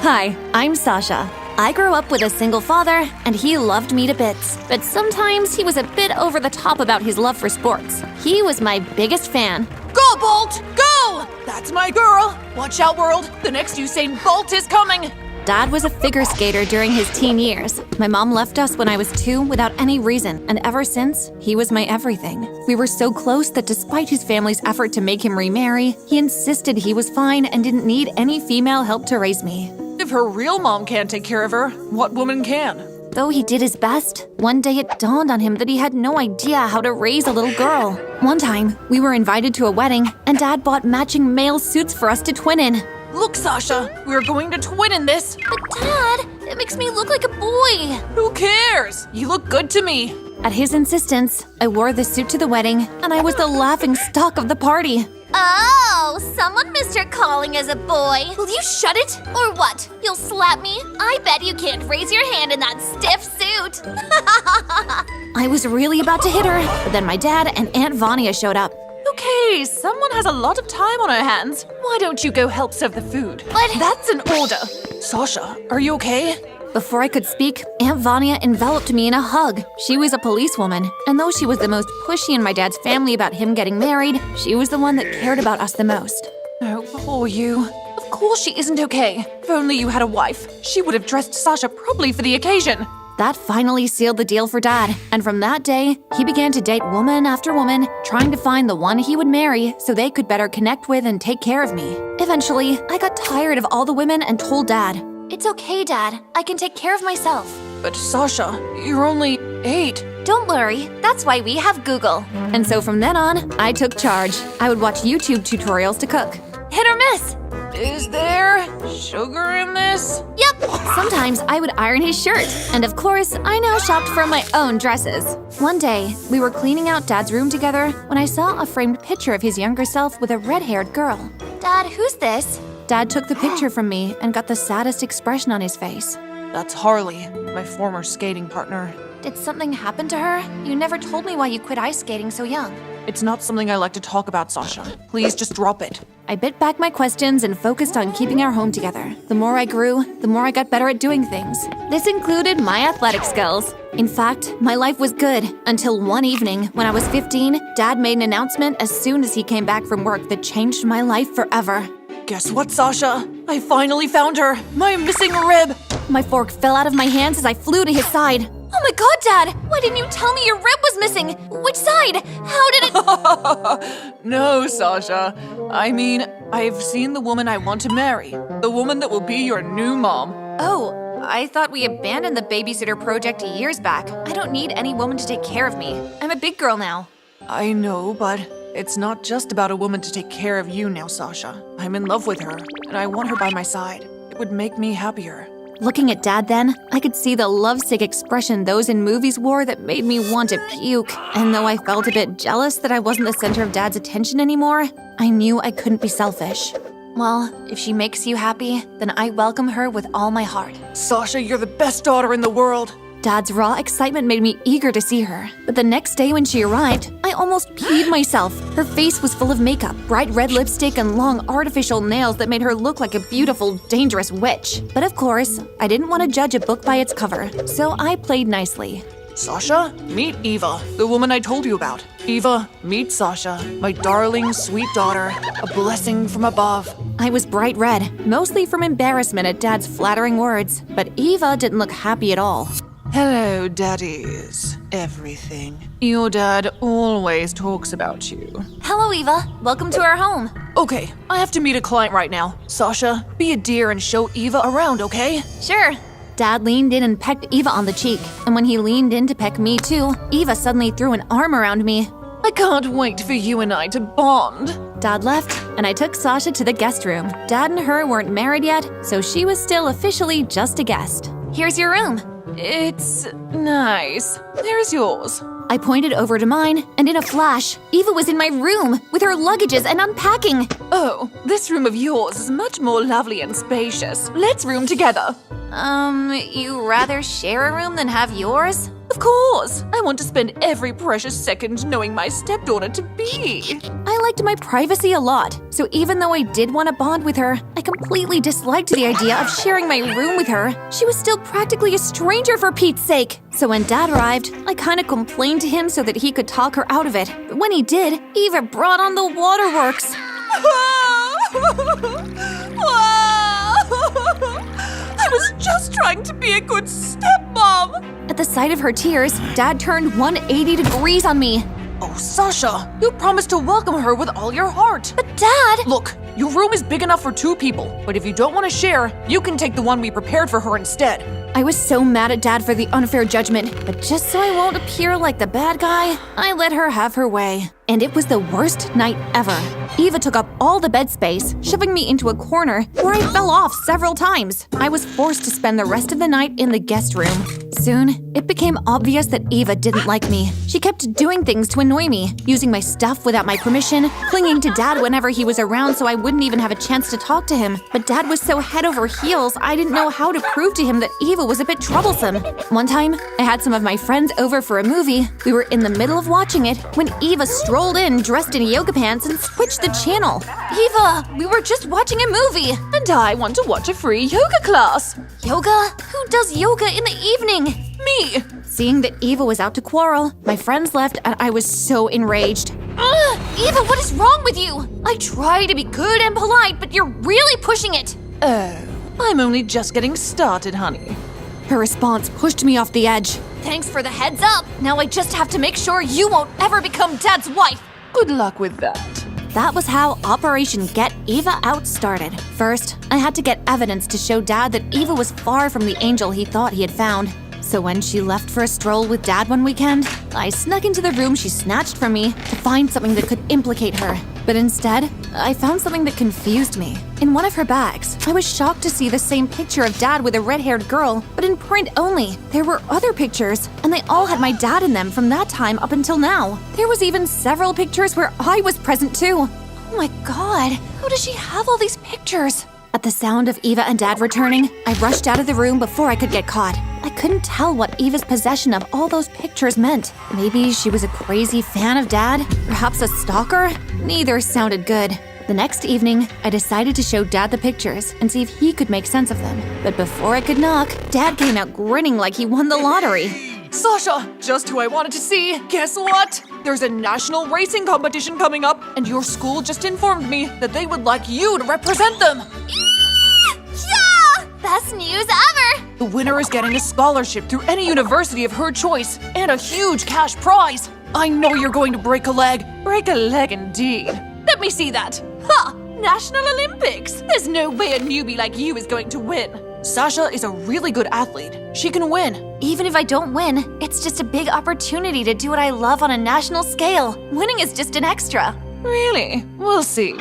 Hi, I'm Sasha. I grew up with a single father, and he loved me to bits. But sometimes he was a bit over the top about his love for sports. He was my biggest fan. Go, Bolt! Go! That's my girl! Watch out, world! The next Usain Bolt is coming! Dad was a figure skater during his teen years. My mom left us when I was 2 without any reason, and ever since, he was my everything. We were so close that despite his family's effort to make him remarry, he insisted he was fine and didn't need any female help to raise me. If her real mom can't take care of her, what woman can? Though he did his best, one day it dawned on him that he had no idea how to raise a little girl. One time, we were invited to a wedding, and Dad bought matching male suits for us to twin in. Look, Sasha, we're going to twin in this. But Dad, it makes me look like a boy. Who cares? You look good to me. At his insistence, I wore the suit to the wedding, and I was the laughing stock of the party. Oh, someone missed her calling as a boy. Will you shut it? Or what? You'll slap me? I bet you can't raise your hand in that stiff suit. I was really about to hit her, but then my dad and Aunt Vanya showed up. Okay, someone has a lot of time on her hands. Why don't you go help serve the food? But That's an order. Sasha, are you okay? Before I could speak, Aunt Vanya enveloped me in a hug. She was a policewoman, and though she was the most pushy in my dad's family about him getting married, she was the one that cared about us the most. Oh, poor you. Of course she isn't okay. If only you had a wife, she would have dressed Sasha properly for the occasion. That finally sealed the deal for Dad, and from that day, he began to date woman after woman, trying to find the one he would marry so they could better connect with and take care of me. Eventually, I got tired of all the women and told Dad, it's okay, Dad. I can take care of myself. But Sasha, you're only 8. Don't worry. That's why we have Google. and so from then on, I took charge. I would watch YouTube tutorials to cook. Hit or miss. Is there sugar in this? Yep. Sometimes I would iron his shirt, and of course, I now shopped for my own dresses. One day, we were cleaning out Dad's room together when I saw a framed picture of his younger self with a red-haired girl. Dad, who's this? Dad took the picture from me and got the saddest expression on his face. That's Harley, my former skating partner. Did something happen to her? You never told me why you quit ice skating so young. It's not something I like to talk about, Sasha. Please just drop it. I bit back my questions and focused on keeping our home together. The more I grew, the more I got better at doing things. This included my athletic skills. In fact, my life was good until one evening when I was 15, Dad made an announcement as soon as he came back from work that changed my life forever. Guess what, Sasha? I finally found her! My missing rib! My fork fell out of my hands as I flew to his side. Oh my god, Dad! Why didn't you tell me your rib was missing? Which side? How did it— No, Sasha. I mean, I've seen the woman I want to marry. The woman that will be your new mom. Oh, I thought we abandoned the babysitter project years back. I don't need any woman to take care of me. I'm a big girl now. I know, but it's not just about a woman to take care of you now, Sasha. I'm in love with her, and I want her by my side. It would make me happier. Looking at Dad then, I could see the lovesick expression those in movies wore that made me want to puke. And though I felt a bit jealous that I wasn't the center of Dad's attention anymore, I knew I couldn't be selfish. Well, if she makes you happy, then I welcome her with all my heart. Sasha, you're the best daughter in the world. Dad's raw excitement made me eager to see her. But the next day when she arrived, I almost peed myself. Her face was full of makeup, bright red lipstick, and long artificial nails that made her look like a beautiful, dangerous witch. But of course, I didn't want to judge a book by its cover, so I played nicely. Sasha, meet Eva, the woman I told you about. Eva, meet Sasha, my darling, sweet daughter, a blessing from above. I was bright red, mostly from embarrassment at Dad's flattering words, but Eva didn't look happy at all. Hello, daddies. Everything. Your dad always talks about you. Hello, Eva. Welcome to our home. Okay, I have to meet a client right now. Sasha, be a dear and show Eva around, okay? Sure. Dad leaned in and pecked Eva on the cheek, and when he leaned in to peck me too, Eva suddenly threw an arm around me. I can't wait for you and I to bond. Dad left, and I took Sasha to the guest room. Dad and her weren't married yet, so she was still officially just a guest. Here's your room. It's nice. There's yours. I pointed over to mine, and in a flash, Eva was in my room with her luggages and unpacking. Oh, this room of yours is much more lovely and spacious. Let's room together. You rather share a room than have yours? Of Of course! I want to spend every precious second knowing my stepdaughter to be. I liked my privacy a lot, so even though I did want to bond with her, I completely disliked the idea of sharing my room with her. She was still practically a stranger for Pete's sake. So when Dad arrived, I kind of complained to him so that he could talk her out of it. But when he did, Eva brought on the waterworks. I was just trying to be a good stepmom. At the sight of her tears, Dad turned 180 degrees on me. Oh, Sasha, you promised to welcome her with all your heart. But Dad! Look, your room is big enough for 2 people, but if you don't want to share, you can take the one we prepared for her instead. I was so mad at Dad for the unfair judgment, but just so I won't appear like the bad guy, I let her have her way. And it was the worst night ever. Eva took up all the bed space, shoving me into a corner where I fell off several times. I was forced to spend the rest of the night in the guest room. Soon, it became obvious that Eva didn't like me. She kept doing things to annoy me, using my stuff without my permission, clinging to Dad whenever he was around so I wouldn't even have a chance to talk to him. But Dad was so head over heels, I didn't know how to prove to him that Eva was a bit troublesome. One time, I had some of my friends over for a movie. We were in the middle of watching it when Eva strolled in dressed in yoga pants and switched the channel. Eva, we were just watching a movie. And I want to watch a free yoga class. Yoga? Who does yoga in the evening? Me! Seeing that Eva was out to quarrel, my friends left and I was so enraged. Eva, what is wrong with you? I try to be good and polite, but you're really pushing it. Oh, I'm only just getting started, honey. Her response pushed me off the edge. Thanks for the heads up. Now I just have to make sure you won't ever become Dad's wife. Good luck with that. That was how Operation Get Eva Out started. First, I had to get evidence to show Dad that Eva was far from the angel he thought he had found. So when she left for a stroll with Dad one weekend, I snuck into the room she snatched from me to find something that could implicate her. But instead, I found something that confused me. In one of her bags, I was shocked to see the same picture of Dad with a red-haired girl, but in print only. There were other pictures, and they all had my dad in them from that time up until now. There was even several pictures where I was present too. Oh my God, how does she have all these pictures? At the sound of Eva and Dad returning, I rushed out of the room before I could get caught. I couldn't tell what Eva's possession of all those pictures meant. Maybe she was a crazy fan of Dad? Perhaps a stalker? Neither sounded good. The next evening, I decided to show Dad the pictures and see if he could make sense of them. But before I could knock, Dad came out grinning like he won the lottery. Sasha, just who I wanted to see. Guess what? There's a national racing competition coming up, and your school just informed me that they would like you to represent them. Yeah! Best news ever! The winner is getting a scholarship through any university of her choice and a huge cash prize. I know you're going to break a leg. Break a leg indeed. Let me see that. Ha! National Olympics! There's no way a newbie like you is going to win. Sasha is a really good athlete. She can win. Even if I don't win, it's just a big opportunity to do what I love on a national scale. Winning is just an extra. Really? We'll see.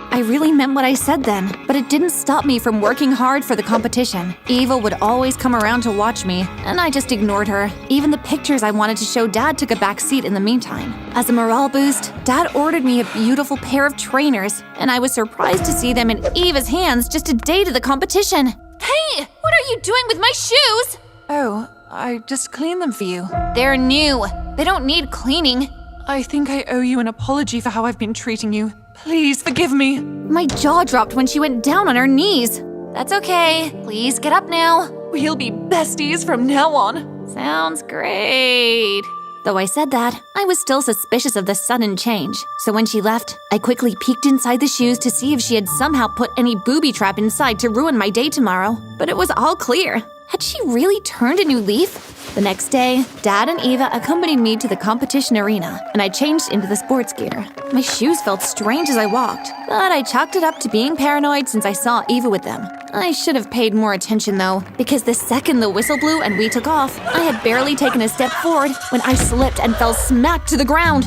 I really meant what I said then, but it didn't stop me from working hard for the competition. Eva would always come around to watch me, and I just ignored her. Even the pictures I wanted to show Dad took a back seat in the meantime. As a morale boost, Dad ordered me a beautiful pair of trainers, and I was surprised to see them in Eva's hands just a day to the competition. Hey, what are you doing with my shoes? Oh, I just cleaned them for you. They're new. They don't need cleaning. I think I owe you an apology for how I've been treating you. Please forgive me. My jaw dropped when she went down on her knees. That's okay. Please get up now. We'll be besties from now on. Sounds great. Though I said that, I was still suspicious of the sudden change. So when she left, I quickly peeked inside the shoes to see if she had somehow put any booby trap inside to ruin my day tomorrow. But it was all clear. Had she really turned a new leaf? The next day, Dad and Eva accompanied me to the competition arena, and I changed into the sports gear. My shoes felt strange as I walked, but I chalked it up to being paranoid since I saw Eva with them. I should have paid more attention though, because the second the whistle blew and we took off, I had barely taken a step forward when I slipped and fell smack to the ground.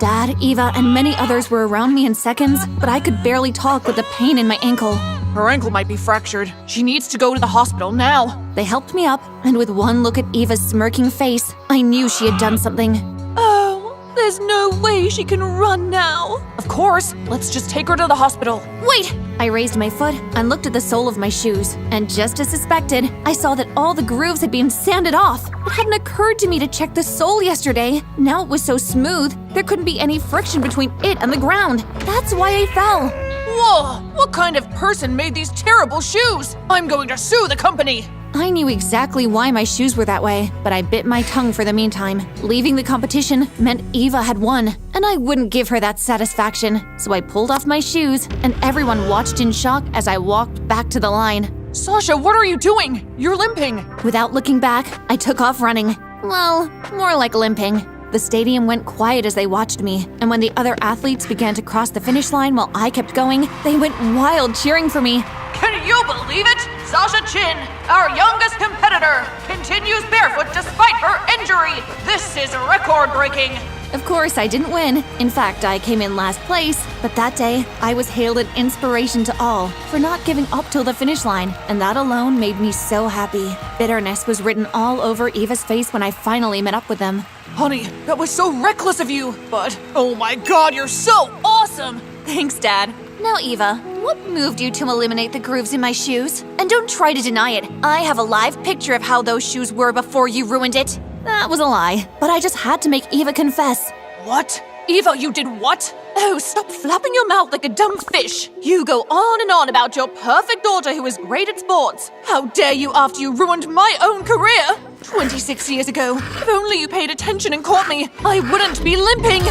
Dad, Eva, and many others were around me in seconds, but I could barely talk with the pain in my ankle. Her ankle might be fractured. She needs to go to the hospital now. They helped me up, and with one look at Eva's smirking face, I knew she had done something. Oh, there's no way she can run now. Of course, let's just take her to the hospital. Wait, I raised my foot and looked at the sole of my shoes, and just as suspected, I saw that all the grooves had been sanded off. It hadn't occurred to me to check the sole yesterday. Now it was so smooth, there couldn't be any friction between it and the ground. That's why I fell. Whoa! What kind of person made these terrible shoes? I'm going to sue the company! I knew exactly why my shoes were that way, but I bit my tongue for the meantime. Leaving the competition meant Eva had won, and I wouldn't give her that satisfaction. So I pulled off my shoes, and everyone watched in shock as I walked back to the line. Sasha, what are you doing? You're limping. Without looking back, I took off running. Well, more like limping. The stadium went quiet as they watched me, and when the other athletes began to cross the finish line while I kept going, they went wild cheering for me. Can you believe it? Sasha Chin, our youngest competitor, continues barefoot despite her injury. This is record-breaking. Of course, I didn't win. In fact, I came in last place. But that day, I was hailed an inspiration to all for not giving up till the finish line, and that alone made me so happy. Bitterness was written all over Eva's face when I finally met up with them. Honey, that was so reckless of you, but oh my god, you're so awesome! Thanks, Dad. Now, Eva, what moved you to eliminate the grooves in my shoes? And don't try to deny it. I have a live picture of how those shoes were before you ruined it. That was a lie, but I just had to make Eva confess. What? Eva, you did what? Oh, stop flapping your mouth like a dumb fish. You go on and on about your perfect daughter who is great at sports. How dare you after you ruined my own career? 26 years ago, if only you paid attention and caught me, I wouldn't be limping.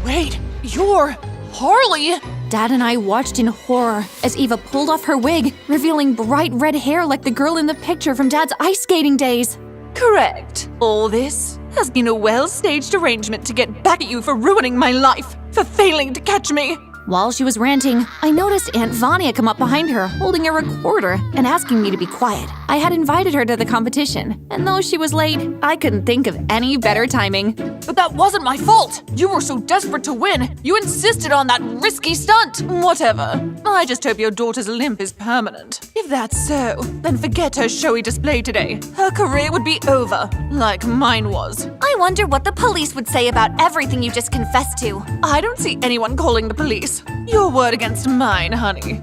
Wait, you're Harley? Dad and I watched in horror as Eva pulled off her wig, revealing bright red hair like the girl in the picture from Dad's ice skating days. Correct. All this has been a well-staged arrangement to get back at you for ruining my life, for failing to catch me. While she was ranting, I noticed Aunt Vanya come up behind her, holding a recorder and asking me to be quiet. I had invited her to the competition, and though she was late, I couldn't think of any better timing. But that wasn't my fault. You were so desperate to win, you insisted on that risky stunt. Whatever. I just hope your daughter's limp is permanent. If that's so, then forget her showy display today. Her career would be over, like mine was. I wonder what the police would say about everything you just confessed to. I don't see anyone calling the police. Your word against mine, honey.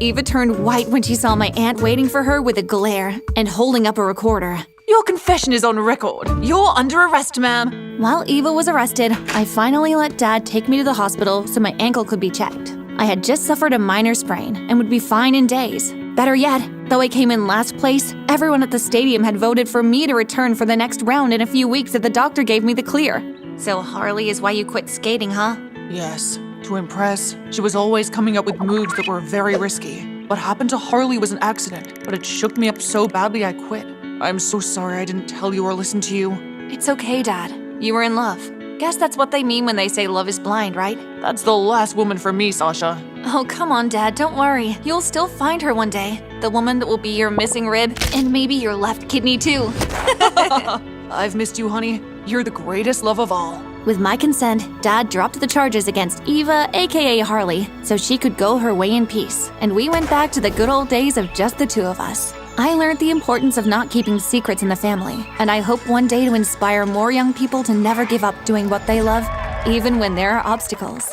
Eva turned white when she saw my aunt waiting for her with a glare and holding up a recorder. Your confession is on record. You're under arrest, ma'am. While Eva was arrested, I finally let Dad take me to the hospital so my ankle could be checked. I had just suffered a minor sprain and would be fine in days. Better yet, though I came in last place, everyone at the stadium had voted for me to return for the next round in a few weeks if the doctor gave me the clear. So Harley is why you quit skating, huh? Yes. To impress, she was always coming up with moves that were very risky. What happened to Harley was an accident, but it shook me up so badly I quit. I'm so sorry I didn't tell you or listen to you. It's okay, Dad. You were in love. Guess that's what they mean when they say love is blind, right? That's the last woman for me, Sasha. Oh, come on, Dad, don't worry. You'll still find her one day. The woman that will be your missing rib, and maybe your left kidney too. I've missed you, honey. You're the greatest love of all. With my consent, Dad dropped the charges against Eva, aka Harley, so she could go her way in peace, and we went back to the good old days of just the two of us. I learned the importance of not keeping secrets in the family, and I hope one day to inspire more young people to never give up doing what they love, even when there are obstacles.